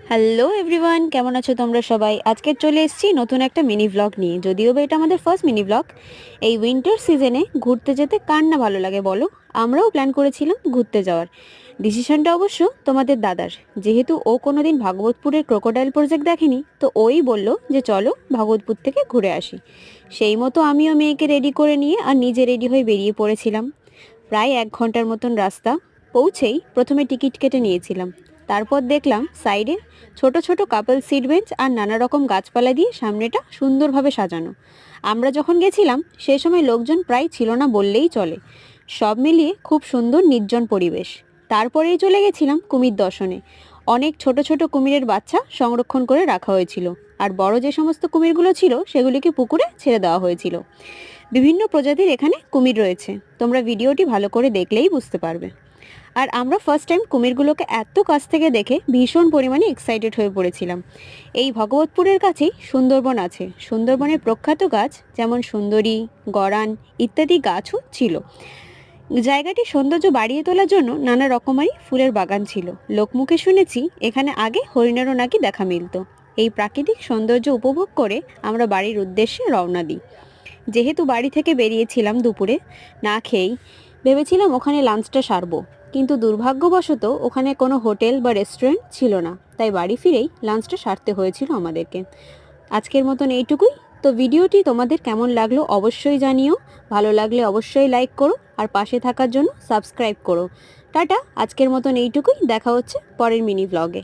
Hello everyone, কেমন আছো তোমরা সবাই? আজকে চলে এসেছি নতুন একটা মিনি ভ্লগ নিয়ে। যদিও বা এটা আমাদের ফার্স্ট মিনি ভ্লগ। এই উইন্টার সিজনে ঘুরতে যেতে কার না ভালো লাগে বলো? আমরাও প্ল্যান করেছিলাম ঘুরতে যাওয়ার। ডিসিশনটা অবশ্য তোমাদের দাদার। যেহেতু ও কোনোদিন ভাগবতপুরের ক্রোকোডাইল প্রজেক্ট দেখেনি, তো ওই বলল যে চলো ভাগবতপুর থেকে ঘুরে আসি। সেই মতো আমিও মেয়েকে রেডি করে নিয়ে আর নিজে রেডি হয়ে বেরিয়ে পড়েছিলাম। প্রায় 1 ঘন্টার মতন রাস্তা। পৌঁছেই প্রথমে টিকিট কেটে নিয়েছিলাম। তারপর দেখলাম সাইডে ছোট ছোট কাপল সিট বেঞ্চ আর নানা রকম গাছপালা দিয়ে সামনেটা সুন্দরভাবে সাজানো। আমরা যখন গেছিলাম সে সময় লোকজন প্রায় ছিল না বললেই চলে। সব মিলিয়ে খুব সুন্দর নির্জন পরিবেশ। তারপরেই চলে গেছিলাম কুমির দর্শনে। অনেক ছোট ছোট কুমিরের বাচ্চা সংরক্ষণ করে রাখা হয়েছিল, আর বড় যে সমস্ত কুমিরগুলো ছিল সেগুলিকে পুকুরে ছেড়ে দেওয়া হয়েছিল। বিভিন্ন প্রজাতির এখানে কুমির রয়েছে, তোমরা ভিডিওটি ভালো করে দেখলেই বুঝতে পারবে। আর আমরা ফার্স্ট টাইম কুমিরগুলোকে এত কাছ থেকে দেখে ভীষণ পরিমাণে এক্সাইটেড হয়ে পড়েছিলাম। এই ভগবতপুরের কাছেই সুন্দরবন আছে। সুন্দরবনের প্রখ্যাত গাছ যেমন সুন্দরী, গরান ইত্যাদি গাছও ছিল। জায়গাটি সৌন্দর্য বাড়িয়ে তোলার জন্য নানা রকমারি ফুলের বাগান ছিল। লোকমুখে শুনেছি এখানে আগে হরিণেরও নাকি দেখা মিলত। এই প্রাকৃতিক সৌন্দর্য উপভোগ করে আমরা বাড়ির উদ্দেশ্যে রওনা দিই। যেহেতু বাড়ি থেকে বেরিয়েছিলাম দুপুরে না খেয়েই, ভেবেছিলাম ওখানে লাঞ্চটা সারবো, কিন্তু দুর্ভাগ্যবশত ওখানে কোনো হোটেল বা রেস্টুরেন্ট ছিল না, তাই বাড়ি ফিরেই লাঞ্চটা সারতে হয়েছিল আমাদেরকে। আজকের মতন এইটুকুই। তো ভিডিওটি তোমাদের কেমন লাগলো অবশ্যই জানিও। ভালো লাগলে অবশ্যই লাইক করো আর পাশে থাকার জন্য সাবস্ক্রাইব করো। টাটা, আজকের মতন এইটুকুই। দেখা হচ্ছে পরের মিনি ব্লগে।